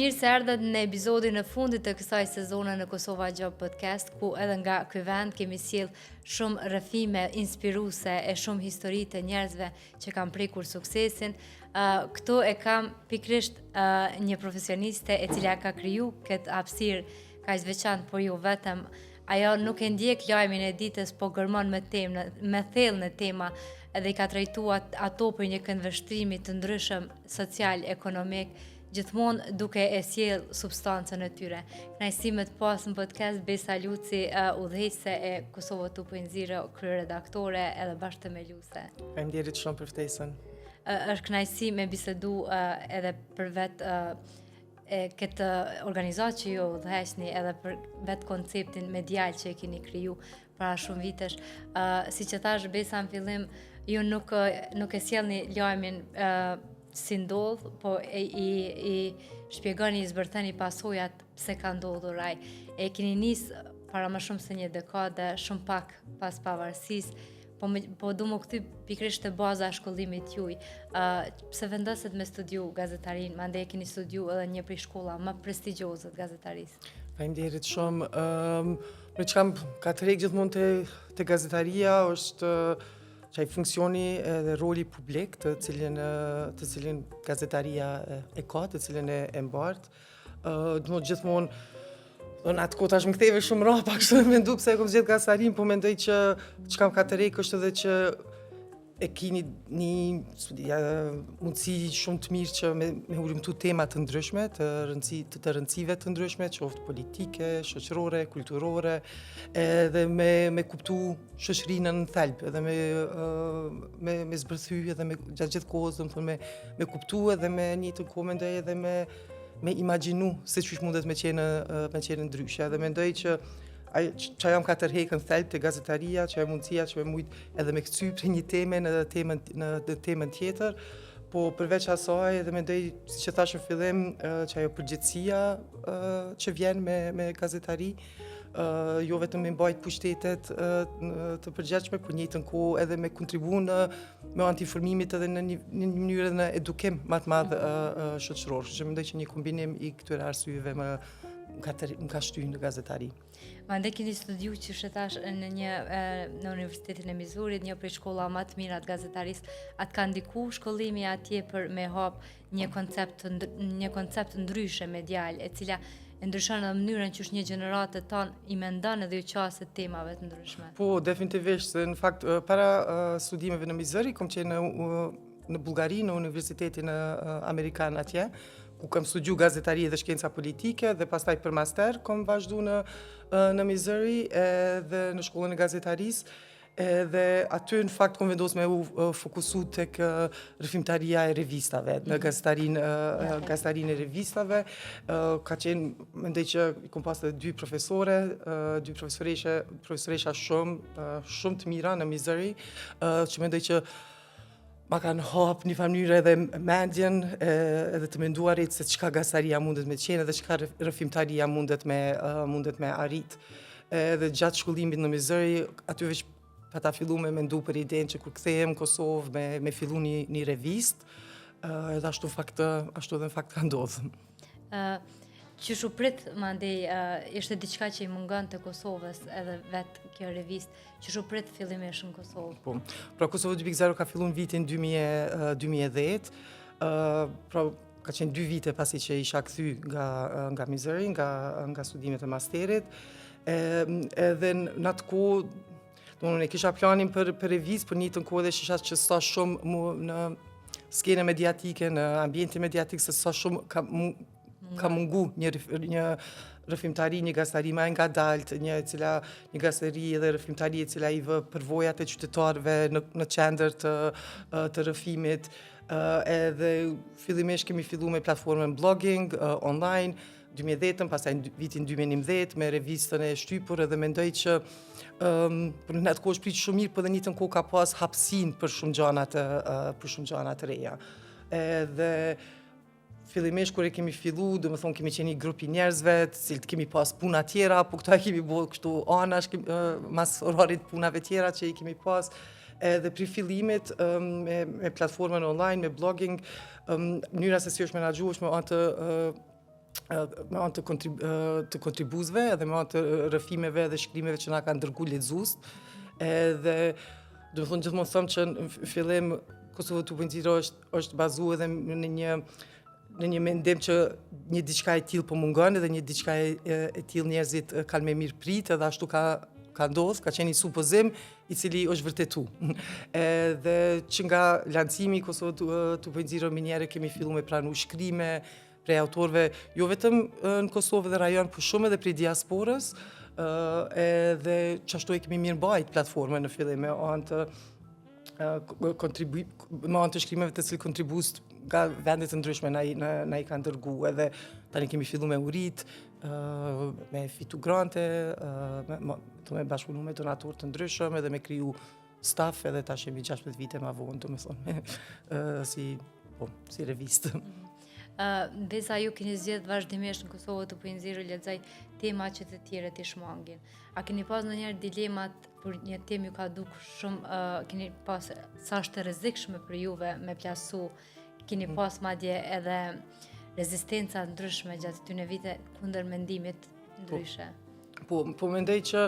Mirë se erdhët në epizodin e fundit të kësaj sezone në Kosova Job Podcast, ku edhe nga ky vend kemi sjell shumë rrëfime inspiruese e shumë histori të njerëzve që kanë prekur suksesin. Këtu e kam pikrisht një profesioniste e cila ka kriju këtë hapësirë kaq veçantë, por jo vetëm. Ajo nuk e ndjek lajmin e ditës, po gërmon me thellë në tema edhe i ka trajtuar ato për një këndvështrimi të ndryshëm social, ekonomik, gjithmonë duke e sjell substancën e tyre. Kënaqësi me të pas në podcast Besa Luci, udhëheqëse e Kosova 2.0, kryeredaktore edhe bashkëthemeluese. Faleminderit shumë për ftesën. Është kënaqësi me bisedu edhe për vetë këtë organizatë që ju udhëheqni edhe për vetë konceptin medial që e keni kriju para shumë vitesh. Siç e thash Besa në fillim, ju nuk e sjellni lajmin si ndodh, po i shpjegoni, i zbërtheni pasojat pse ka ndodhur ai. E keni nis para më shumë se një dekade, shumë pak pas pavarësisë, po du më këty pikrisht të baza e shkollimit juaj. Pse vendoset me studiu gazetarin, mandej keni studiu edhe një prej shkolla më prestigjioze të gazetarisë. Faleminderit shumë. Me çkam ka të rejtë gjithmonë te gazetaria është çaj funksioni dhe roli publik të cilin gazetaria e ka, të cilin e mbart. Gjithmonë në atë kohë tash më ktheve shumë rrapa, kështu mendoj pse e kam zgjedh gazetarin, po mendoj që çka ka të rejtë është edhe që e keni një mundësi shumë të mirë që me humbtu tema të ndryshme, të rëndësive të ndryshme, qoftë politike, shoqërore, kulturore, edhe me kuptu shoqërinë në thelb, edhe me zbërthy edhe gjatë gjithë kohës, domethënë me kuptu edhe me një të kohë mendoj edhe me imagjinu se çish mundet me qenë ndryshe, edhe mendoj që që jam ka tërhekën thelb të gazetaria, që e mundësia që me mujt edhe me këcy për një teme në temën tjetër, po përveç asaj edhe mendoj, si që thashë në fillim, që ajo përgjithësia që vjen me gazetari, jo vetëm me mbajt pushtetet të përgjithshme, por njëjtën kohë edhe me kontribu me antiformimit edhe në një mënyrë në edukim më të madh shoqëror, që mendoj që një kombinim i këtyre arsyeve më ka shtyr në gazetari. Mandej keni studiu që shetash në Universitetin e Misurit, një prej shkolla më të mira të gazetarisë. Atë ka ndiku shkollimi atje për me hap një koncept ndryshe medial, e cila e ndryshon në mënyrën që është një gjeneratë tonë i mendon edhe ju qaset temave të ndryshme. Po, definitivisht, se në fakt para studimeve në Missouri, kom qenë në Bullgari, në Universitetin Amerikan atje, ku kam studiu gazetari dhe shkenca politike, dhe pastaj për master kom vazhdu në Missouri dhe në shkollën e gazetarisë, dhe aty në fakt kom vendos me fokusu tek rrëfimtaria e revistave, në gazetarinë e revistave. Ka qenë, mendoj që kom pas edhe dy profesoresha shumë të mira në Missouri, që mendoj që ma kanë hap një mënyrë edhe mendjen edhe të menduarit se çka gazetaria mundet me qenë edhe çka rrëfimtaria mundet me arrit. Edhe gjatë shkollimit në Missouri, aty veç pata fillu me mendu për idenë që kur kthehem në Kosovë me fillu një revist, edhe ashtu edhe në fakt ka ndodhur. Që shu prit, mandej, ishte diçka që i mungon të Kosovës edhe vetë kjo revist, që shu prit fillimisht në Kosovë? Po, pra Kosova 2.0 ka fillu në vitin 2010, pra ka qenë 2 vite pasi që isha kthy nga Missouri, nga studimet e masterit, edhe në atë kohë, e kisha planin për revist, për një të kohë dhe shisha që sa shumë në skene mediatike, në ambientin mediatik, se sa shumë ka mungu një rrëfimtari, një gazetari më ngadalt, një gazetari dhe rrëfimtari e cila i vë përvojat e qytetarëve në qendër të rrëfimit, edhe fillimisht kemi fillu me platformën blogging online 2010, pastaj vitin 2011 me revistën e shtypur, edhe mendoj që për në atë kohë është pritë shumë mirë, për dhe një të kohë ka pas hapsin për shumë gjana të reja. Edhe fillimisht kur e kemi fillu, domethënë kemi qenë një grup i njerëzve, të cilët kemi pas puna tjera, po këto e kemi bërë kështu anash mas orarit punave tjera që i kemi pas. Edhe pri fillimit me platformën online, me blogging, mënyra se si është menaxhu është me atë me anë të kontribuzve edhe me anë të rrëfimeve dhe shkrimeve që na kanë dërgu lexues. Edhe do të thonë gjithmonë them që në fillim Kosova 2.0 është bazuar edhe në një mendim që një diçka e tillë po mungon edhe një diçka e tillë njerëzit kanë me mirë prit edhe ashtu ka ndodhur, ka qenë një supozim i cili është vërtetu. Edhe që nga lancimi i Kosova 2.0 minjere kemi filluar me pranu shkrime prej autorëve, jo vetëm në Kosovë dhe rajon, por shumë edhe prej diasporës, edhe qashtu e kemi mirëmbajt platformën në fillim me anë të shkrimeve të cilë kontribues nga vendet të ndryshme na i kanë dërgu, edhe tani kemi fillu me urit, me fitu grante, me bashkëpunu me donatorë të ndryshëm, edhe me kriju staf, edhe tash jemi 16 vite ma vonë, do me thonë, si revistë. Besa ju keni zgjedhur vazhdimisht në Kosovë 2.0 lexoj tema që të tjerët i shmangin. A keni pas ndonjëherë dilemat për një temë ju ka dukur shumë, keni pas sa është e rrezikshme për juve me plasu, keni pas madje edhe rezistenca ndryshme gjatë këtyre vite kundër mendimit ndryshe? Po mendoj që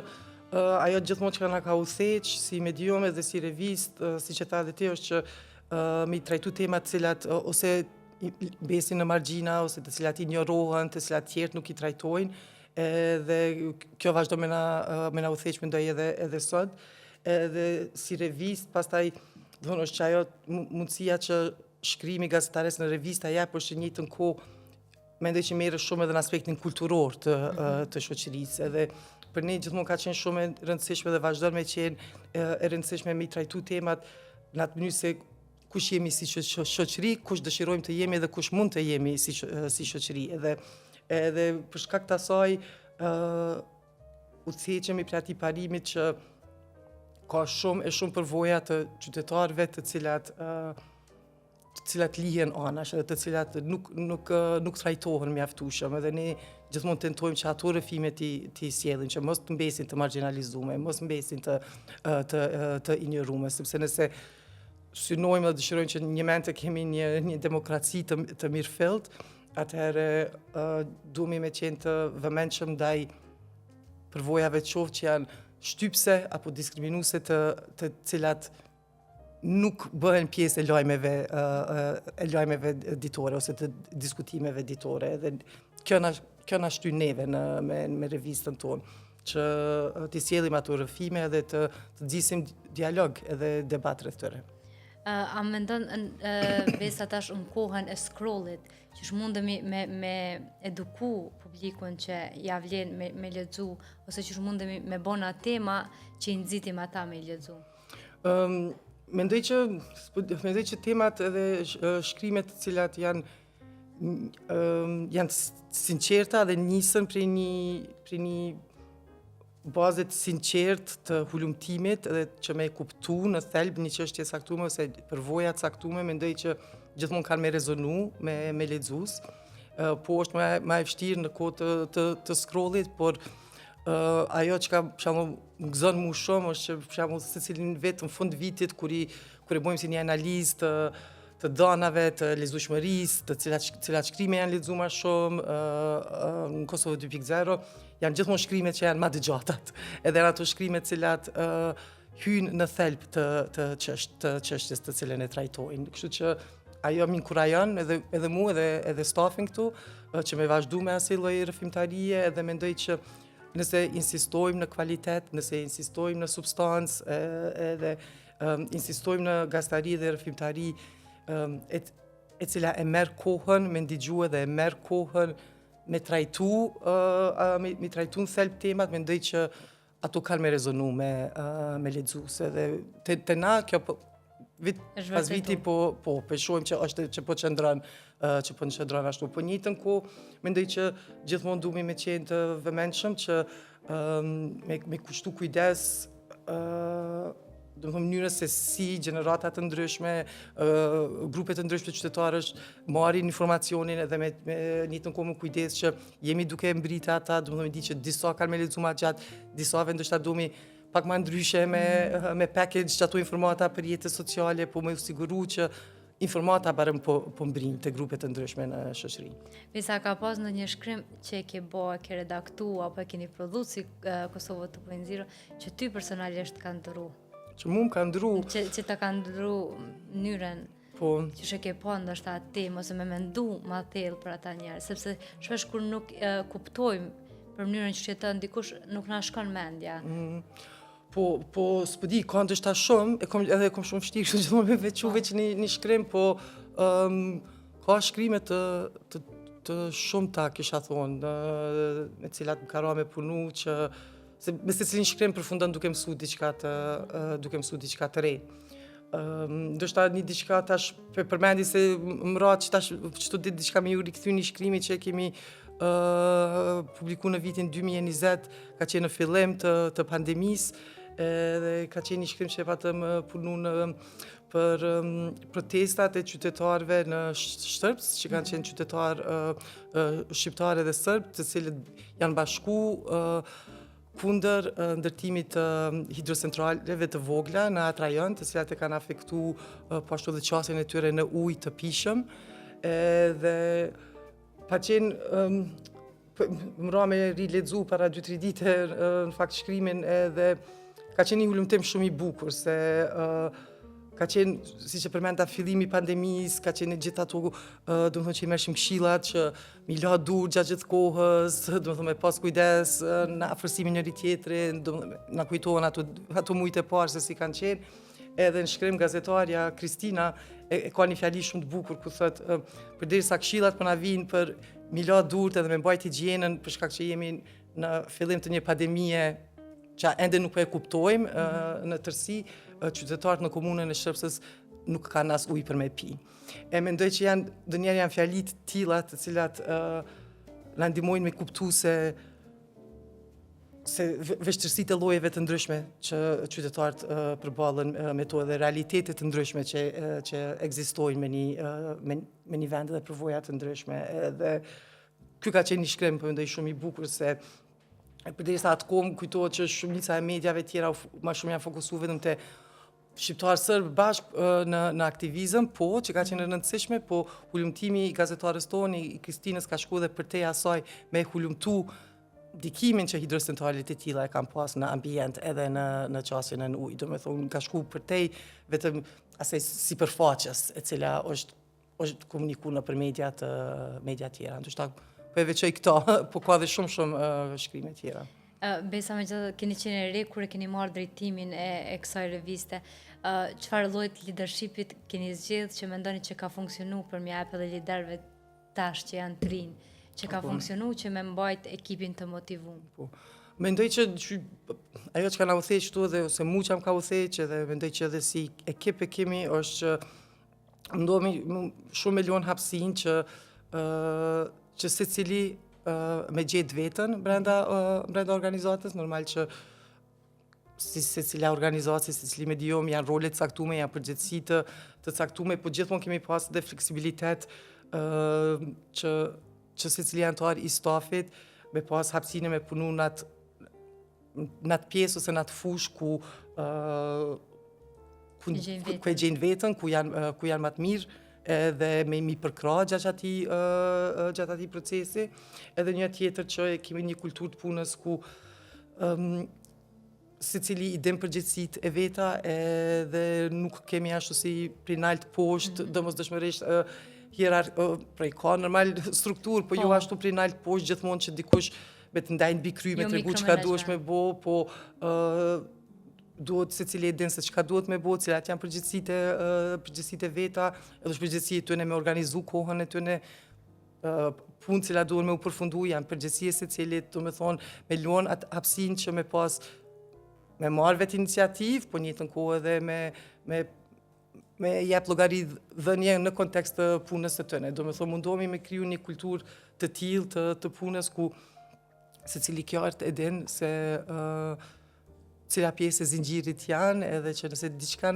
ajo gjithmonë që na ka udhëheq si medium dhe si revistë, siç e tha edhe ti, është që me trajtu temat cilat ose besin në margjina, ose të cilat injorohen, të cilat tjerët nuk i trajtojnë, dhe kjo vazhdo me na udhëheq mendoj edhe sot. Edhe si revist, pastaj do thonë është që ajo mundësia që shkrimi gazetares në revista jep, është në njëjtën kohë mendoj që merret shumë edhe në aspektin kulturor të shoqërisë, edhe për ne gjithmonë ka qenë shumë e rëndësishme dhe vazhdon me qenë e rëndësishme me i trajtu temat në atë mënyrë se kush jemi si shoqëri, kush dëshirojmë të jemi dhe kush mund të jemi si shoqëri. Edhe për shkak të asaj udhëheqemi prej atij parimit që ka shumë përvoja të qytetarëve të cilat lihen anash, edhe të cilat nuk trajtohen mjaftueshëm, edhe ne gjithmonë tentojmë që ato rrëfime t'i sjellim, që mos të mbesin të marginalizuar, mos mbesin të injoruar, sepse nëse synojmë dhe dëshirojmë që një mente kemi një demokraci të mirëfillt, atëherë duhemi me qenë të vëmendshëm ndaj përvojave qoftë që janë shtypse apo diskriminuese të cilat nuk bëhen pjesë e lajmeve ditore ose të diskutimeve ditore. Dhe kjo na shtyn neve me revistën tonë, që t'i sjellim ato rrëfime edhe të nxisim dialog edhe debat rreth tyre. A mendon Besa tash në kohën e scrollit, që mundemi me eduku publikun që ja vlen me lexu, ose që mundemi me bona tema që i nxitim ata me lexu? Mendoj që temat edhe shkrimet të cilat janë sinqerta dhe nisën prej një bazet sinqert të hulumtimit dhe që me kuptu në thelb një çështje caktuar ose përvoja caktuar, mendoj që gjithmonë kanë me rezonu me lexues. Po është më e vështirë në kohë të scrollit, por ajo që ka më gëzon mu shumë është që për shembull secilin vetë në fund vitit kur e bëjmë si një analizë të danave, të lezueshmërisë, të cilat shkrime janë lexuar më shumë në Kosovë 2.0, janë gjithmonë shkrimet që janë më të gjatat, edhe janë ato shkrimet cilat hyjnë në thelb të çështjes të cilën e trajtojnë. Kështu që ajo më inkurajon edhe mua edhe stafin këtu që me vazhdu me asaj lloji rrëfimtarie, edhe mendoj që nëse insistojmë në kvalitet, nëse insistojmë në substancë, edhe insistojmë në gazetari dhe rrëfimtari e cila e merr kohën me ndigjuar dhe e merr kohën me trajtu në thelb temat, mendoj që ato kanë me rezonu me lexues. Edhe te na kjo vit pas viti po shohim që po qëndron ashtu. Po njëjtën kohë mendoj që gjithmonë duhemi me qenë të vëmendshëm që me kushtu kujdes do të them mënyrës se si gjenerata të ndryshme, grupe të ndryshme qytetarësh marrin informacionin edhe me njëjtën kohë me kujdes që jemi duke mbritë ata, do të them di që disa kanë me lexuar më gjatë, disave ndoshta duhemi pak më ndryshe me package që ato informata për jetës sociale, po me u siguru që informata barëm po mbrin të grupe të ndryshme në shoqëri. Visa ka pas në një shkrim që ke ke redaktu, apo e keni prodhu si Kosovë 2.0, që ty personalisht ka ndëru? Që mu më ka ndëru... Që ta ka ndëru mënyrën që shë ke po ndështë atë temë, ose me mendu ma thellë për ata njerë, sepse shpesh kur nuk kuptojmë për mënyrën që jetën dikush, nuk na shkon mendja. Po s'po di, ka ndështë ta shumë, edhe kom shumë vështirë, kështu gjithmonë me veçu veç një shkrim, po ka shkrime të shumta, kisha thonë, me cilat më ka ra me punu, që me se cilin shkrim përfundan duke mësu diçka të re. Ndoshta një diçka tash përmendi se më ra që tash çdo ditë diçka me ju rikthy një shkrimi që kemi publiku në vitin 2020, ka qenë në fillim të pandemisë, dhe ka qenë një shkrim që patëm punu për protestat e qytetarëve në Shtërps, që kanë qenë qytetarë shqiptare dhe sërbë, të cilët janë bashku kundër ndërtimit të hidrocentraleve të vogla në atë rajon, të cilat e kanë afektu po ashtu dhe qasjen e tyre në ujë të pishëm, dhe ka qenë më ra me rilexu para 2-3 dite në fakt shkrimin, edhe ka qenë një hulumtim shumë i bukur, se ka qenë, si që përmenda, fillimi pandemisë, ka qenë gjithë ato, do më thonë që i mërshim këshillat, që mi la dur gjatë gjithë kohës, do më thonë me pas kujdes në afërsimin njëri tjetrin, na kujtohen ato mujtë e parë se si kanë qenë. Edhe në shkrim gazetarja Kristina e ka një fjali shumë të bukur, ku thëtë, përderisa këshillat po na vinë për mi la durt edhe me mbajt higjienën, për shkak që jemi në fillim të një pandemie që ende nuk e kuptojmë në tërësi, qytetarët në komunën e Shërpsës nuk kanë as ujë për me pi. E mendoj që ndonjëherë janë fjalit tilla të cilat na ndihmojnë me kuptu se vështirësitë e llojeve të ndryshme që qytetarët përballen me to, dhe realitetet të ndryshme që ekzistojnë me një vend dhe përvoja të ndryshme. Dhe ky ka qenë një shkrim, po mendoj shumë i bukur, se përderisa atë kohë kujtohet që shumica e medjave tjera më shumë janë fokusuar vetëm te shqiptarë sërbë bashkë në aktivizëm, po që ka qenë rëndësishme, po hulumtimi i gazetarës tonë, i Kristinës, ka shku dhe përtej asaj me hulumtu dikimin që hidrocentralet e tilla e kanë pas në ambient edhe në qasjen e ujit. Do me thonë, ka shku përtej vetëm asaj sipërfaqes, e cila është komunikuar nëpër media tjera. Ndoshta po e veçoj këto, po ka dhe shumë shkrime tjera. Besa, me gjithë keni qenë re kur e keni marrë drejtimin e kësaj reviste, çfarë lloji të leadershipit keni zgjedhë që mendoni që ka funksionu për me jap edhe liderëve tash që janë të rinj, që ka funksionu që me mbajt ekipin të motivuar? Mendoj që ajo që ka na u thënë këtu, dhe ose mu që më ka u thënë, dhe mendoj që edhe si ekip e kemi, është që ndomi shumë milion hapsin që secili me gjetë vetën brenda organizatës, normal që si secila organizatë, si secili medium janë role të caktume, janë përgjegjësi të caktume, po gjithmonë kemi pas dhe fleksibilitet që secili antar i stafit me pas hapësinë me punu në atë pjesë ose në atë fush ku e gjenë vetën, ku janë më të mirë, edhe me mi përkra gjatë ati procesi, edhe një tjetër që kemi një kultur të punës ku secili i dim përgjegjësitë e veta, edhe nuk kemi ashtu si prinalt poshtë, domosdoshmërisht prej ka normal strukturë, po jo ashtu prinalt poshtë gjithmonë që dikush me të ndajnë mbi kry, me tregu çka duhesh me bo, po duhet se cili e din se çka duhet me bo, cilat janë përgjegjësitë e veta, edhe përgjegjësitë tyne me organizu kohën e tyne, punë cilat duhet me u përfundu, janë përgjegjësi e secilit, do me thonë, me luan atë hapësinë që me pas me marrë vetë iniciativë, po njëjtën kohë edhe me jep llogari dhënie në kontekst të punës së tyne. Do me thonë, mundohemi me kriju një kulturë të tillë të punës ku secili qartë e din se cila pjesë e zinxhirit janë, edhe që nëse diçka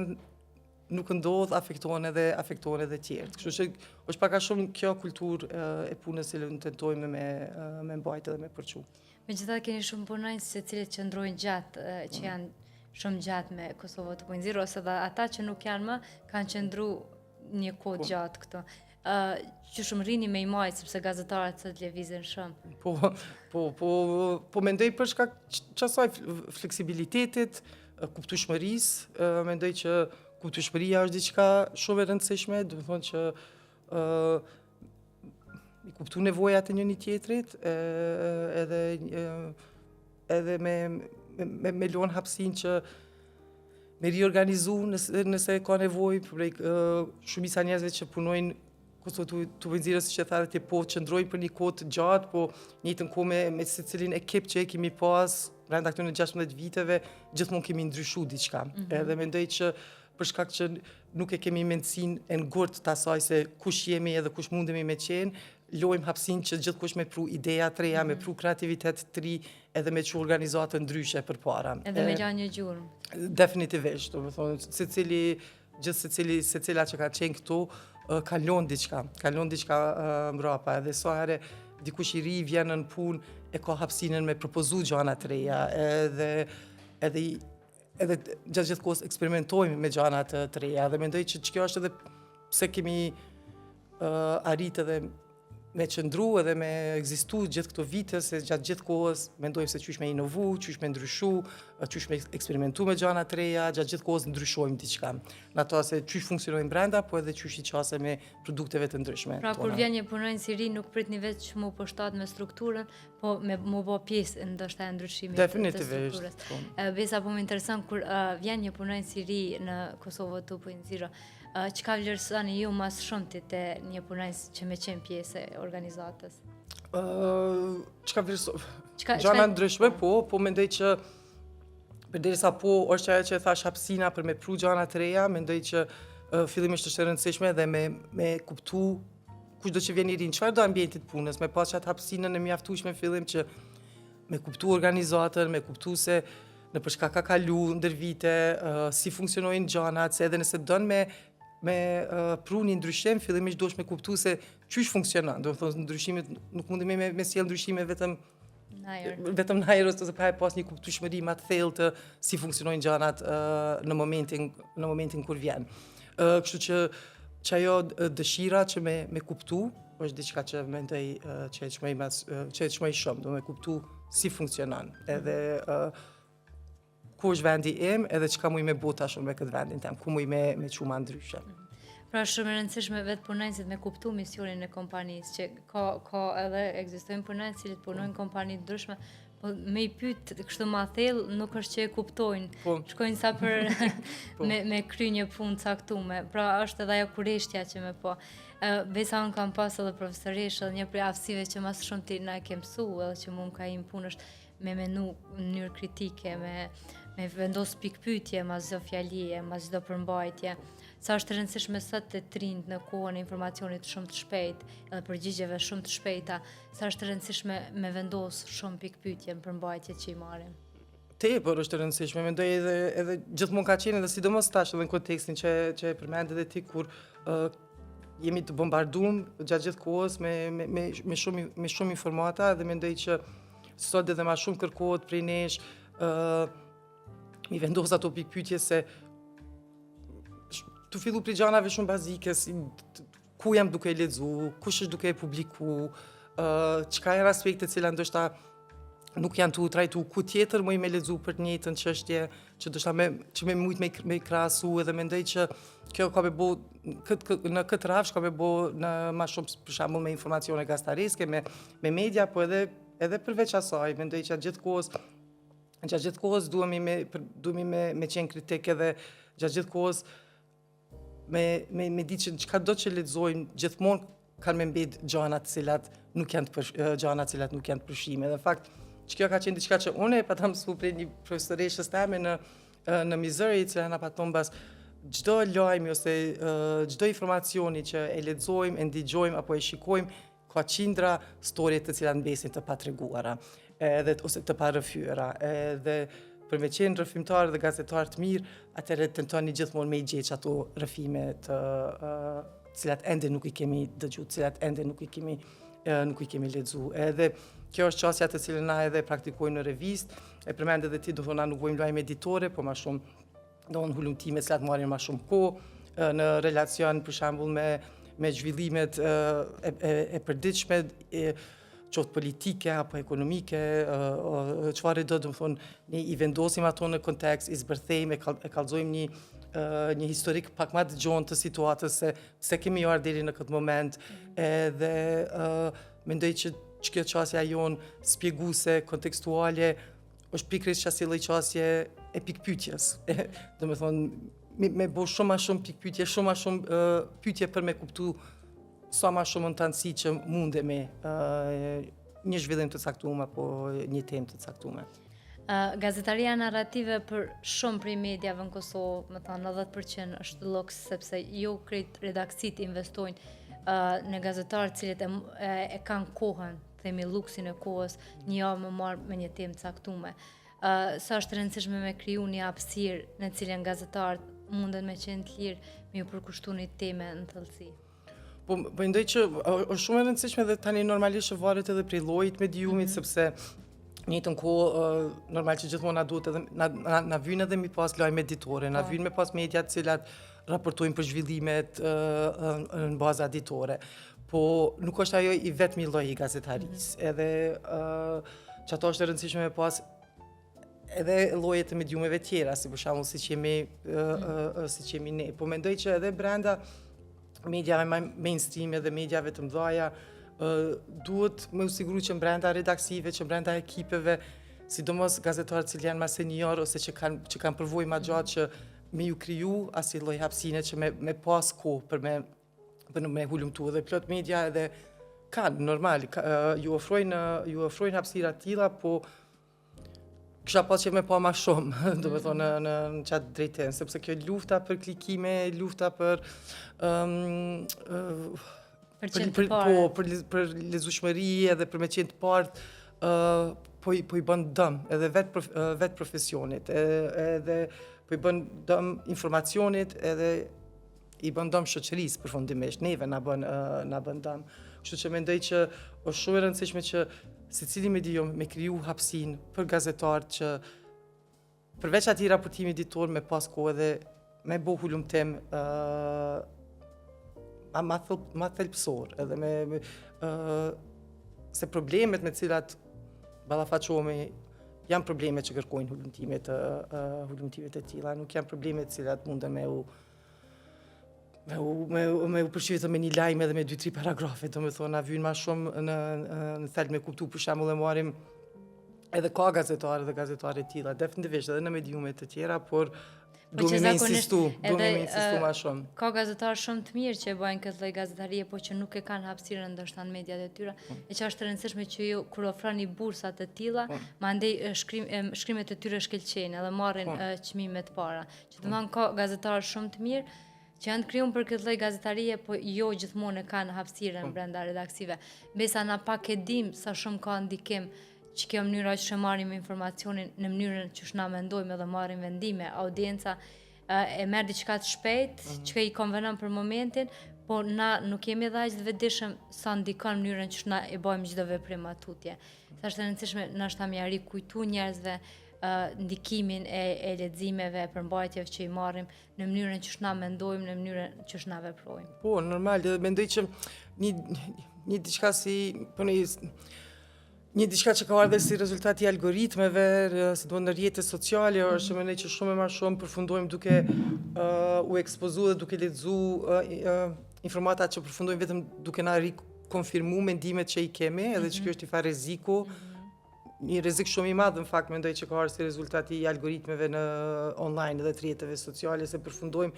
nuk ndodh, afekton edhe tjerët. Kështu që është pak a shumë kjo kulturë e punës që ne tentojmë me mbajtë dhe me përçu. Megjithatë keni shumë punonjës se cilët qëndrojnë gjatë, që janë shumë gjatë me Kosovë 2.0, ose dhe ata që nuk janë më, kanë qëndru një kohë gjatë këto. Që shumë rini me i majtë, sepse gazetarët së televizën shumë. Po mendoj për shkak qasaj fleksibilitetit, kuptueshmërisë, mendoj që kuptueshmëria është diçka shumë e rëndësishme, do të thonë që i kuptu nevojat e njëri tjetrit, edhe me lënë hapësinë që me riorganizu nëse ka nevojë, për shumica njerëzve që punojnë të vëndzirës që thare të po qëndrojnë për një kohë të gjatë, po njëjtën kohë me secilin ekip që e kemi pas brenda këtyre 16 viteve, gjithmonë kemi ndryshu diçka. Edhe mendoj që për shkak që nuk e kemi mendsinë e ngurtë të asaj se kush jemi edhe kush mundemi me qenë, lojmë hapësinë që gjithkush me pru ideja të reja, me pru kreativitet të ri, edhe me që organizatë ndryshe përpara. Edhe me lanë një gjurmë. Definitivisht, do të thonë, secila që ka qenë këtu, ka lënë diçka mbrapa, edhe sa herë dikush i ri vjen në punë e ka hapësinën me propozu gjëra të reja, edhe gjithë kohës eksperimentojmë me gjëra të reja, dhe mendoj që kjo është edhe pse kemi arrit edhe me qëndru edhe me ekzistu gjithë këto vite, se gjatë gjithë kohës mendojmë se qysh me inovu, qysh me ndryshu, qysh me eksperimentu me gjëra të reja, gjatë gjithë kohës ndryshojmë diçka. Në ato se qysh funksionojmë brenda, po edhe qysh i qase me produkteve të ndryshme. Pra kur vjen një punonjës i ri, nuk pritni vetë që mu përshtat me strukturën, po me mu bë pjesë ndoshta e ndryshimit të strukturës. Besa, po më intereson kur vjen një punonjës i ri në Kosovë 2.0, çka vlerësoni ju mas shumti te një punonjës që me qenë pjesë e organizatës? Çka vlerësoj? Gjëra ndryshme, po mendoj që përderisa po është ajo që e thash hapësina për me pru gjëra të reja, mendoj që fillimisht është e rëndësishme dhe me kuptu kushdo që vjen i ri, çfarë do ambientit punës, me pas çat hapësinën e mjaftueshme në fillim që me kuptu organizatën, me kuptu se në përshka ka kalu ndër vite, si funksionojnë gjërat, se edhe nëse don me pru një ndryshim, fillimisht duhesh me kuptu se qysh funksionon. Do të thonë ndryshimet nuk mundemi me sjell ndryshime vetëm në ajër ose pa pas një kuptueshmëri më të thellë të si funksionojnë gjërat në momentin kur vjen. Kështu që ajo dëshira që me kuptu është diçka që mendoj që e çmoj shumë, do me kuptu si funksionon. Edhe ku është vendi im, edhe çka muj me bota shumë me këtë vendin tem, ku muj me quma ndryshe. Pra shumë e rëndësishme vetë punonjësit me kuptu misionin e kompanisë, që ka edhe ekzistojnë punonjës që punojnë kompani të ndryshme, po me i pyet kështu ma thellë nuk është që e kuptojnë. Shkojnë sa për me kry një punë caktume. Pra është edhe ajo kureshtja që me po. Besa unë kam pas edhe profesoresh, edhe një prej aftësive që mas shumë ti na e ke mësu, edhe që mu më ka im punë është me menu në mënyrë kritike, me vendos pikpyetje mas çdo fjalie, mas çdo përmbajtje. Sa është rëndësishme sot të trind në kohën e informacionit shumë të shpejtë, edhe përgjigjeve shumë të shpejta, sa është rëndësishme me vendos shumë pikpyetje në përmbajtjet që i marrim. Tepër është rëndësishme, mendoj edhe gjithmonë ka qenë edhe sidomos tash edhe në kontekstin që e përmend edhe ti kur jemi të bombarduar gjatë gjithë kohës me shumë informata dhe mendoj që sot edhe më shumë kërkohet prej nesh mi vendos ato pikpyetje se të fillu prej gjanave shumë bazike, si ku jam duke lexu, kush është duke publiku, çka janë aspektet që ndoshta nuk janë të trajtu ku tjetër më i me lexu për të njëjtën çështje, që ndoshta që me mujt me krahasu, edhe mendoj që kjo ka me bo në këtë rafsh ka me bo në më shumë për shembull me informacione gazetariske, me media, po edhe përveç asaj, mendoj që gjatë gjithë kohës duhemi me qenë kritik edhe gjatë gjithë kohës me ditë që çka do që lexojmë gjithmonë kanë me mbet gjëra të cilat nuk janë të përfshime. Dhe fakt që kjo ka qenë diçka që unë e pata mësu prej një profesoreshës teme në Missouri, që na paton bas çdo lajmi ose çdo informacioni që e lexojmë, e ndigjojmë apo e shikojmë, ka qindra storie të cilat mbesin të patreguara, ose të parrëfyera, edhe për me qenë rrëfimtar dhe gazetar të mirë, atëherë tentoni gjithmonë me i gjeç ato rrëfime të cilat ende nuk i kemi dëgju, cilat ende nuk i kemi lexu. Edhe kjo është çësia të cilën na edhe praktikojmë në revistë, e përmend edhe ti, do thonë na nuk vojmë lajme editore, po më shumë do në hulumtime cilat marrin më shumë kohë, në relacion për shembull me zhvillimet e përditshme, qoftë politike apo ekonomike, çfarë do të thonë, ne I vendosim ato në kontekst, I zbërthejmë, e kallëzojmë një historik pak më të gjonë të situatës se kemi ardhur deri në këtë moment, edhe mendoj që kjo qasja jonë spjeguese, kontekstuale, është pikërisht qasje lloj qasje e pikpyetjes. Do të thonë, me bo shumë ma shumë pikpyetje, shumë ma shumë pyetje për me kuptu sa ma shumë në tanësi që mundemi një zhvillim të caktuar apo një temë të caktuar. Gazetaria narrative për shumë prej mediave në Kosovë, më thënë 90% është loks, sepse jo krejt redaksit investojnë në gazetarë cilët e kanë kohën, themi luksin e kohës, një javë më marë me një temë caktuar. Sa është rëndësishme me kriju një hapësirë në cilën gazetarët mundën me qenë të lirë me ju përkushtu një teme në thellësi. Po mendoj që është shumë e rëndësishme dhe tani normalisht varet edhe prej llojit mediumit, sepse në njëjtën kohë normal që gjithmonë na duhet edhe na vijnë edhe mi pas lajme editore, na vijnë me pas media të cilat raportojnë për zhvillimet në baza editore. Po nuk është ajo I vetmi lloj I gazetarisë, edhe që ato është e rëndësishme me pas edhe llojet e mediumeve tjera, si për shembull siç jemi ne. Po mendoj që edhe brenda mediave mainstream dhe mediave të mëdha duhet me u siguru që brenda redaksive, që brenda ekipeve, sidomos gazetarët që janë më senior ose që kanë përvojë më gjatë që me ju kriju asnjë lloj hapësine që me pas kohë për me hulumtu edhe plot media edhe kanë normal ju ofrojnë hapësira të tilla, po kisha pas që me pa ma shumë, do me thonë në qatë drejten, sepse kjo lufta për klikime, lufta për për lezueshmëri edhe për me qenë të partë, po I bën dëm edhe vetë profesionit, edhe po I bën dëm informacionit, edhe I bën dëm shoqërisë përfundimisht, neve na bën dëm. Kështu që mendoj që është shumë e rëndësishme që secili medium me kriju hapësinë për gazetarët që përveç atij raportimi editor me pas kohë edhe me bo hulumtim ma thelpsor, edhe se problemet me cilat ballafaqohemi janë probleme që kërkojnë hulumtimet e tilla, nuk janë probleme të cilat munden me u përshqyet me një lajm edhe me 2-3 paragrafe, do me thonë, na vijnë ma shumë në thelb me kuptu, për shembull e marrim edhe ka gazetarë dhe gazetare të tilla, definitivisht edhe në mediumet të tjera, por duhemi me insistu ma shumë. Ka gazetarë shumë të mirë që e bajnë këtë lloj gazetarie, po që nuk e kanë hapësirën ndoshta në mediat e tyre, e që është e rëndësishme që ju kur ofroni bursa të tilla, mandej shkrimet e tyre shkëlqejnë edhe marrin çmime të para. Që domethënë ka gazetarë shumë të mirë që janë të krijuar për këtë lloj gazetarie, po jo gjithmonë kanë hapësirën brenda redaksive. Mbesa na pak e dim sa shumë ka ndikim që kjo mënyra që marrim informacionin në mënyrën që na mendojmë edhe marrim vendime. Audienca e merr diçka të shpejt, që I konvenon për momentin, po na nuk jemi edhe aq të vetëdijshëm sa ndikon mënyrën që na e bëjmë çdo veprim atutje. Sa është e rëndësishme ndoshta më arri kujtu njerëzve ndikimin e leximeve, përmbajtjeve që I marrim në mënyrën që na mendojmë, në mënyrën që na veprojmë. Po, normal, mendoj që një diçka si një diçka që ka ardhur si rezultat I algoritmeve, sidomos në rrjetet sociale, është mendoj që shumë më shumë përfundojmë duke u ekspozuar dhe duke lexuar informata që përfundojmë vetëm duke na rikonfirmuar mendimet që I kemi, edhe që kjo është I fa rreziku. Një rrezik shumë I madh në fakt mendoj që ka ardhur si rezultat I algoritmeve në online dhe të rrjeteve sociale, se përfundojmë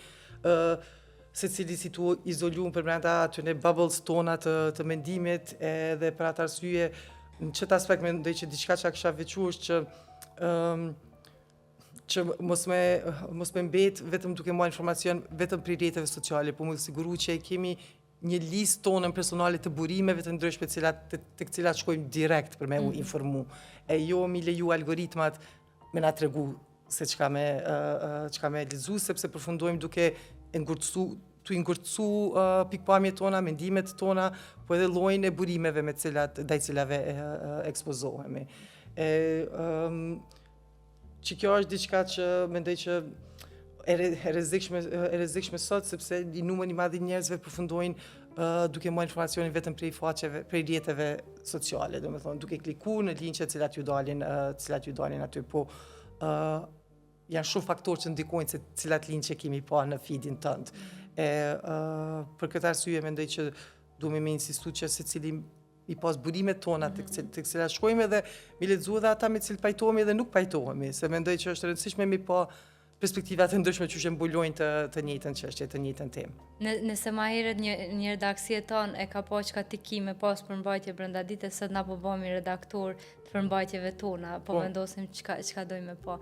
secili si tu izoluar përbrenda atyre bubbles tona të mendimit, edhe për atë arsye në çet aspekt mendoj që diçka që kisha veçuar është që mos me mbet vetëm duke marrë informacion vetëm për rrjeteve sociale, po më siguru që e kemi një listë tonën personale të burimeve të ndryshme të cilat shkojmë direkt për me u informu. E jo mi leju algoritmat me na tregu se çka me lexu, sepse përfundojmë duke ngurtësu pikpamjet tona, mendimet tona, po edhe llojin e burimeve me ndaj cilave ekspozohemi. Që kjo është diçka që mendoj që e rrezikshme sot sepse një numër i madh i njerëzve përfundojnë duke marrë informacionin vetëm prej faqeve, prej rrjeteve sociale, domethënë duke klikuar në linqe të cilat ju dalin aty, po janë shumë faktorë që ndikojnë se cilat linqe kemi pa në feedin tënd. Për këtë arsye mendoj që duhet me insistu që secili i pas burimet tona të cilat shkojmë edhe mi lexu edhe ata me cilët pajtohemi edhe nuk pajtohemi, se mendoj që është e rëndësishme mi pa perspektivat të ndryshme që mbulojnë të njëjtën çështje, të njëjtën temë. Nëse ma herët një redaksie tonë e ka pa çka tikime pas përmbajtje brenda ditës, sot na po bëhemi redaktor të përmbajtjeve tona, po vendosim çka dojmë pa.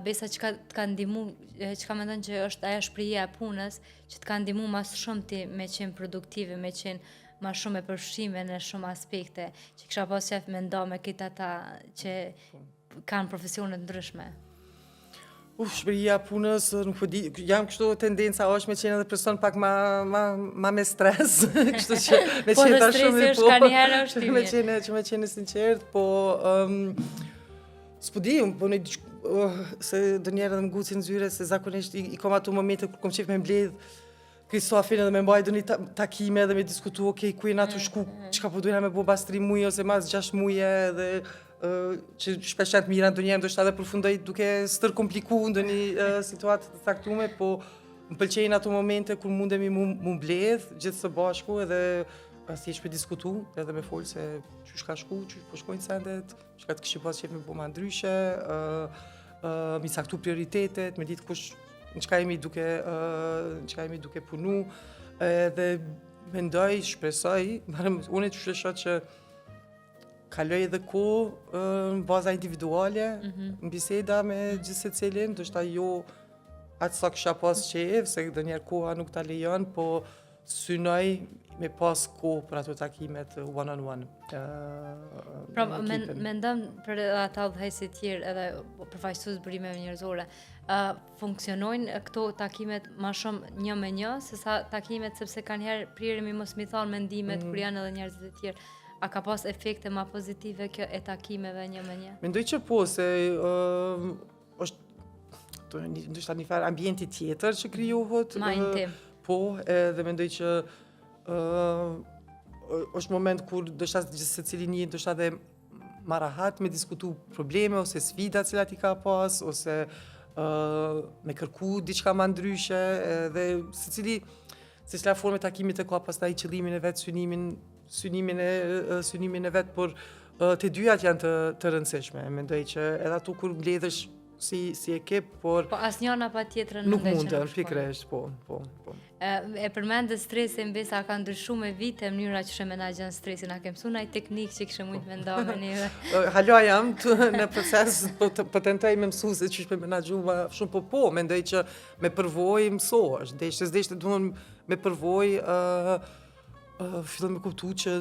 Besa çka të ka ndihmu, çka mendon që është ajo shprehja e punës që të ka ndihmu më shumë ti me qenë produktive, me qenë ma shumë e përfshime në shumë aspekte, që kisha pas qef me nda me kita ata që kanë profesionet ndryshme. Shpërija punës, nuk po di, jam kështu tendenca është me qenë edhe person pak ma me stres, kështu që me po qenë dhe stresi është ka njëherë është i mirë. Që me qenë sinqert, po s'po di, po se dë njerë edhe më gucin zyre, se zakonisht i kom ato momente kur kom qef me mbledh Kristofin edhe me mbaj do një takime edhe me diskutu, okej, ku jena të shku, qka po dojna me bo bas 3 muje ose mas 6 muje edhe që shpeshet mira ndo njerë, ndoshta edhe përfundoj duke stërkompliku ndo një situatë të taktume, po më pëlqejnë ato momente kur mundemi mu mbledh gjithë së bashku edhe thjesht me diskutu edhe me folë se që shka shku, që po shkojnë sendet, që ka të kështu pas qef me bo ma ndryshe, mi saktu prioritetet, me ditë kush në qka jemi duke punu, dhe mendoj, shpresoj, unë e që shesha që kaloj edhe kohë në baza individuale, në biseda me gjithë se cilin, do shta jo atë sa kësha pas qef, se dhe njerë koha nuk ta lejon, po synoj me pas kohë për ato takimet one-on-one. Pra, mendëm për ata udhëheqësit tjerë edhe përfaqësues burimeve njerëzore, funksionojnë këto takimet ma shumë një me një, se sa takimet sepse kanë herë priremi mos mi thonë mendimet kur janë edhe njerëzit e tjerë. A ka pas efekte ma pozitive kjo e takimeve një me një? Mendoj që po, se është ndoshta një farë ambienti tjetër që krijohet. Ma intim. Po, edhe mendoj që është moment kur ndoshta gjithë secili një ndoshta dhe ma rahat me diskutu probleme ose sfida cilat i ka pas, ose me kërku diçka ma ndryshe, dhe secila forme takimit e ka pastaj qëllimin e vet, synimin e vet, por të dyjat janë të rëndësishme. Mendoj që edhe ato kur mbledhesh si ekip, por po asnjëna pa tjetrën nuk mundën, pikërisht, po. E përmendë stresin, besa ka ndryshu me vite mënyra që menaxhon stresin, a ke mësuar ndonjë teknikë që kishe mund të mendove neve? Hala jam në proces, po tentoj me mësu se çish me menaxhu më shumë, po mendoj që me përvojë mësohesh, deshte duhen me përvojë fillon me kuptu që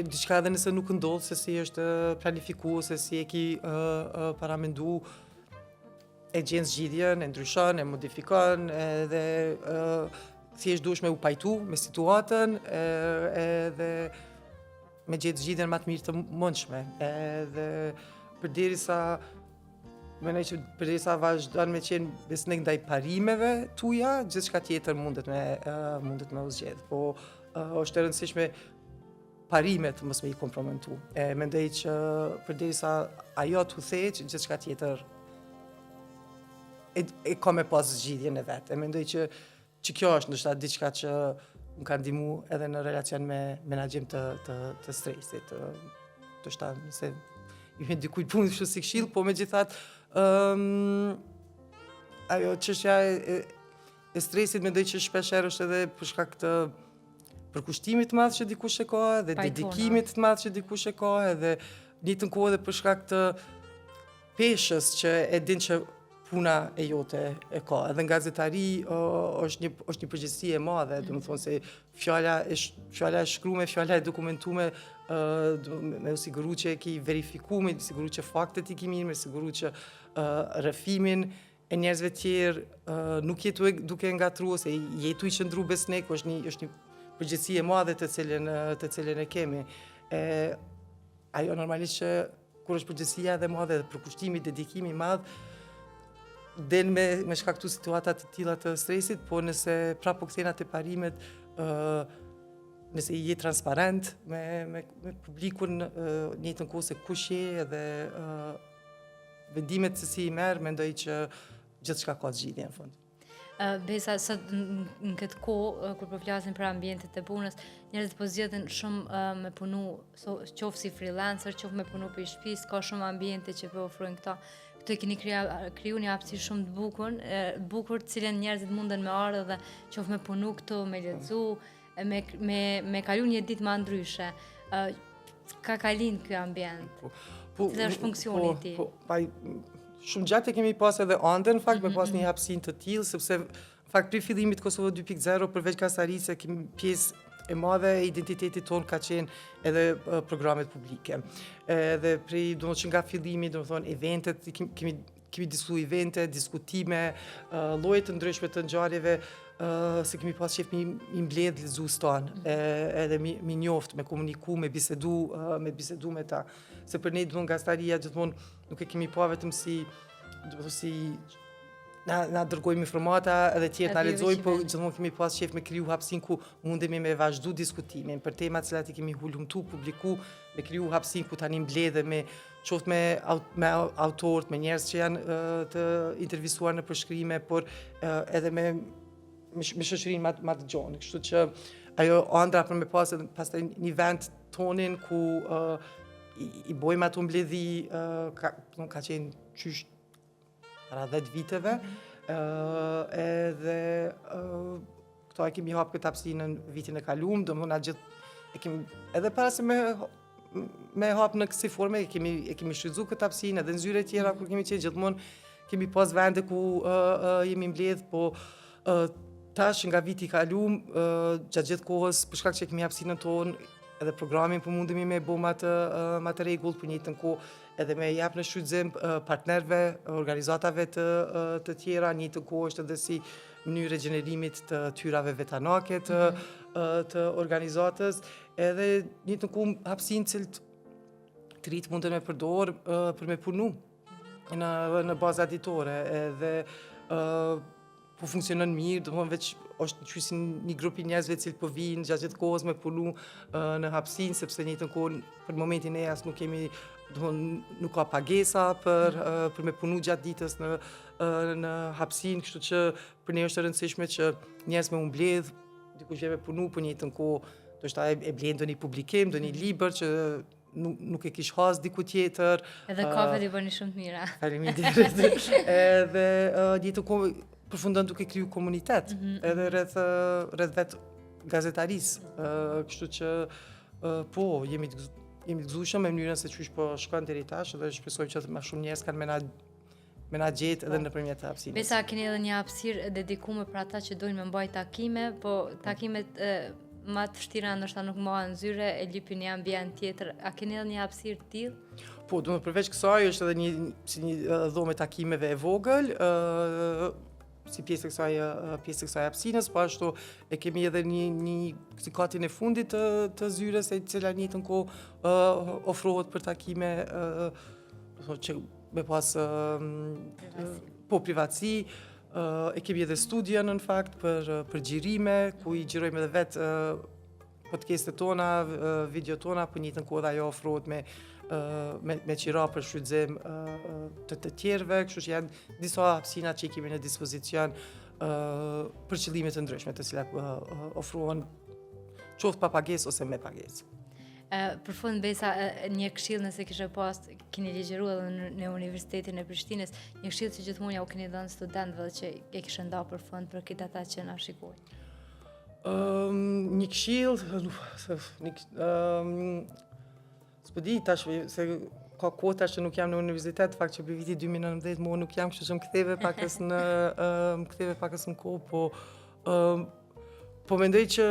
diçka edhe nëse nuk ndodh, se si është planifikuar, se si e ki paramendu, e gjen zgjidhjen, e ndryshon, e modifikon, edhe thjesht duhesh me u pajtu me situatën, edhe me gjetë zgjidhjen më të mirë të mundshme. Edhe përderisa vazhdon me qenë besnik ndaj parimeve tuaja, gjithçka tjetër mundet me u zgjedh. Po është e rëndësishme parimet mos me i komprometu. Mendoj që përderisa ajo t'u theq, gjithçka tjetër e ka me pas zgjidhjen e vet. Mendoj që kjo është ndoshta diçka që më ka ndihmu edhe në relacion me menaxhim të stresit. Ndoshta nëse ju vjen dikujt punë kështu si këshill, po megjithatë ajo çështja e stresit mendoj që shpesh herë është edhe për shkak të përkushtimit të madh që dikush e ka, dhe dedikimit të madh që dikush e ka, edhe në njëjtën kohë edhe për shkak të peshës që e din që puna e jote e ka. Edhe nga gazetari është një përgjegjësi e madhe, domethënë se fjala e shkruar, fjala e dokumentuar, me u siguru që e ki verifikuar, me u siguru që faktet i ki mirë, me u siguru që rrëfimin e njerëzve tjerë nuk jetu duke ngatruar, se jetu i qëndru besnik, është një përgjegjësi e madhe të cilën e kemi. Ajo normalisht që kur është përgjegjësia edhe madhe, dhe përkushtimi, dedikimi madh, del me shkaktu situata të tilla të stresit, po nëse prapë kthena te parimet, nëse i je transparent me publikun, njëjtën kohë se kush je dhe vendimet se si i merr, mendoj që gjithçka ka zgjidhje në fund. Besa, sot në këtë kohë, kur po flasim për ambientet e punës, njerëzit po zgjedhin shumë me punu, qoftë si freelancer, qoftë me punu për shtëpisë, ka shumë ambiente që po ofrojnë këta. Këto e keni kriju një hapësirë shumë të bukur, të cilën njerëzit munden me ardhe dhe qoftë me punu këto, me lexu, me kalu një ditë më ndryshe. Ka kalin ky ambient? Cila është funksioni i tij? Shumë gjatë e kemi pas edhe ande, në fakt, me pas një hapësinë të tillë, sepse në fakt pri fillimit Kosova 2.0 përveç kasarisë kemi pjesë e madhe e identitetit tonë ka qenë edhe programet publike. Edhe domethënë që nga fillimi, domethënë eventet, kemi evente, diskutime, lloje të ndryshme të ngjarjeve, se kemi pas qef mi mbledh lexues tanë, edhe mi njoft, me komuniku, me bisedu me ta. Se për ne domethënë gastaria gjithmonë nuk e kemi pa vetëm si na dërgojmë informata edhe tjerë na lexojmë, po gjithmonë kemi pas qef me kriju hapësinë ku mundemi me vazhdu diskutimin për tema të cilat i kemi hulumtu, publiku, me kriju hapësinë ku tani mbledhemi, qoftë me autorët, me njerëz që janë të intervistuar në përshkrime, por edhe me shoqërinë ma të gjonë. Kështu që ajo ëndra për me pastaj një vend tonin ku i bojmë ato mbledhi, ka qenë qysh para 10 viteve, edhe këto e kemi hapë këtë hapësinë në vitin e kaluar, domethënë gjithë e kemi edhe para se me hapë në kësi forme, e kemi shfrytzuar këtë hapësinë edhe në zyre tjera kur kemi qenë gjithmonë kemi pas vende ku jemi mbledh, po tash nga viti i kaluar, gjatë gjithë kohës, për shkak që kemi hapësinën tonë, edhe programin po mundemi me bo ma të rregullt, për njëjtën kohë edhe me jap në shfrytëzim partnerve, organizatave të tjera, njëjtën kohë është edhe si mënyrë e gjenerimit të tyrave vetanake të organizatës, edhe njëjtën kohë hapësinë cilët të rit munden me përdor për me punu në baza ditore, edhe po funksionon mirë, domethënë veç është qysin një grupi njerëzve cilë po vinë gjatë gjithë kohës me punu në hapësinë, sepse njëjtën kohë për momentin e as nuk kemi, nuk ka pagesa për me punu gjatë ditës në hapësinë, kështu që për ne është e rëndësishme që njerëz me u mbledh, dikush vjen me punu, për njëjtën kohë ndoshta e blen ndonjë publikim, ndonjë libër që nuk e kish has diku tjetër. Edhe kafet i bëni shumë të mira. Faleminderit. Edhe njëjtën kohë përfundon duke kriju komunitet, edhe rreth vetë gazetarisë, kështu që po, jemi të gëzueshëm me mënyrën se qysh po shkon deri tash, dhe shpresoj që më shumë njerëz kanë me na gjetë edhe nëpërmjet hapësinës. Besa, keni edhe një hapësirë dedikuar për ata që dojnë me mbaj takime, po takimet ma të vështira ndoshta nuk mbahen zyre, e lypin një ambient tjetër. A keni edhe një hapësirë të tillë? Po, domethënë përveç kësaj është edhe një dhomë takimeve e vogël, si pjesë e kësaj hapësinës, po ashtu e kemi edhe një si katin e fundit të zyres, e cila njëjtën kohë ofrohet për takime që me pas privatësi, e kemi edhe studia në fakt për xhirime, ku i xhirojmë edhe vetë podcastet tona, video tona, për njëjtën kohë ajo ofrohet me qira për shfrytëzim të tjerëve, kështu që janë disa hapësina që i kemi në dispozicion për qëllime të ndryshme, të cilat ofrohen qoftë pa pagesë ose me pagesë. Për fund, Besa, një këshill nëse kishe pas, keni ligjëruar edhe në Universitetin e Prishtinës, një këshill që gjithmonë ja u keni dhënë studentëve dhe që e kishe nda për fund për këtë ata që na shikojnë. Një këshill, s'po di tash, se ka kohë tash që nuk jam në universitet, fakt që për viti 2019 mua nuk jam, kështu që më ktheve pakës në kohë, po mendoj që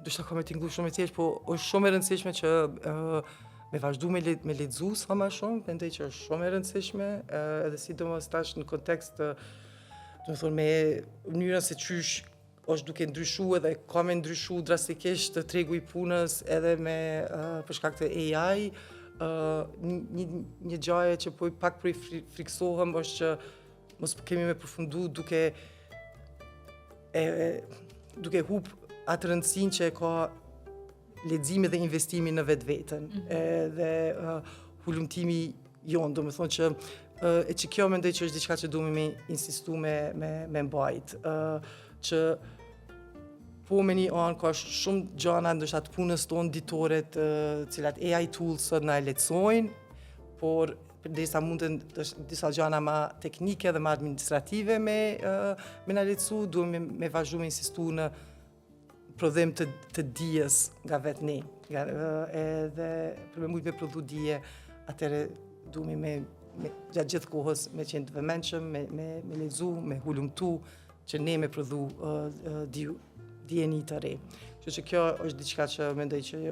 ndoshta ka me tingëllu shumë e thjeshtë, po është shumë e rëndësishme që me vazhdu me lexu sa më shumë, mendoj që është shumë e rëndësishme, edhe sidomos tash në kontekst domethënë me mënyrën se qysh është duke ndryshuar dhe ka me ndryshu drastikisht tregu i punës edhe me për shkak të AI. Një gjë që pak po i friksohem është që mos kemi me përfundu duke hup atë rëndësinë që e ka leximi dhe investimi në vetveten, dhe hulumtimi jonë, do me thonë që e që kjo mendoj që është diçka që duhemi me insistu me mbajt, që po me një anë ka shumë gjana ndoshta të punës tonë ditore të cilat AI tools na e lehtësojnë, por përderisa mundën disa gjana ma teknike dhe ma administrative me na lehtësu, duhemi me vazhdu me insistu në prodhim të dijes nga vetë ne. Edhe për me mujtë me prodhu dije, atëre duhemi gjatë gjithë kohës me qenë të vëmendshëm, me lexu, me hulumtu, që ne me prodhu dijeni të re. Kështu që kjo është diçka që mendoj që e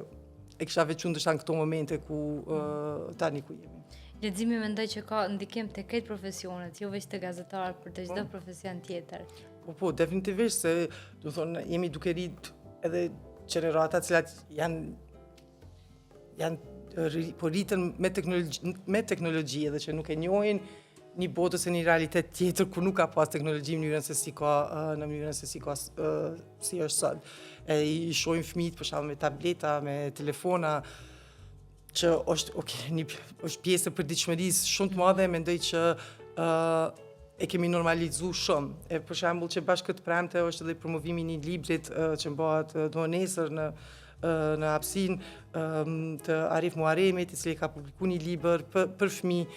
kisha veçuar ndoshta në këto momente ku tani ku jemi. Leximi mendoj që ka ndikim te këtë profesionet, jo vetëm te gazetar, por te çdo profesion tjetër. Po, definitivisht se, do thonë, jemi duke rit edhe gjenerata cilat janë po rritën me teknologji edhe që nuk e njohin një botë ose një realitet tjetër ku nuk ka pas teknologji në mënyrën se si ka si është sot. I shohim fëmijët për shembull me tableta, me telefona, që është pjesë e përditshmërisë shumë të madhe, mendoj që e kemi normalizu shumë. Për shembull që bashkë këtë premte është edhe promovimi një librit që bëhet do nesër në hapësinë të Arif Muharemit, i cili ka publikuar një libër për fëmijë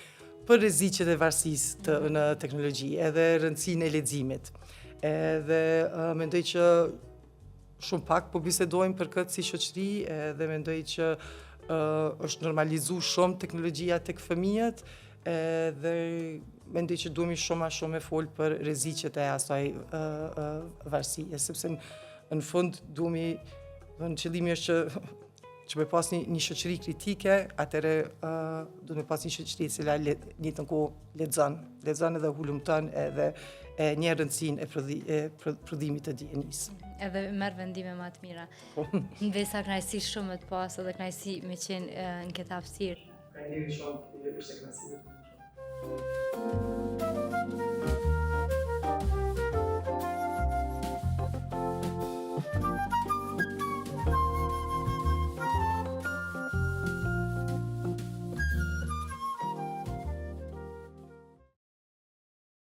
për rreziqet e varësisë në teknologji, edhe rëndësinë e leximit. Edhe mendoj që shumë pak po bisedojmë për këtë si shoqëri, edhe mendoj që është normalizu shumë teknologjia tek fëmijët, dhe mendoj që duhemi shumë a shumë me folë për rreziqet e asaj varësie, sepse në fund duhemi, në qëllimi është që me pas një shoqëri kritike, atëre duhet me pas një shoqëri e cila njëjtën kohë lexon edhe hulumton edhe një rëndësinë e prodhimit të dijenisë. Edhe merr vendime më të mira. Ndërsa kënaqësi shumë të pas edhe kënaqësi me qenë në këtë hapësirë. Shumë, ishte kënaqësi.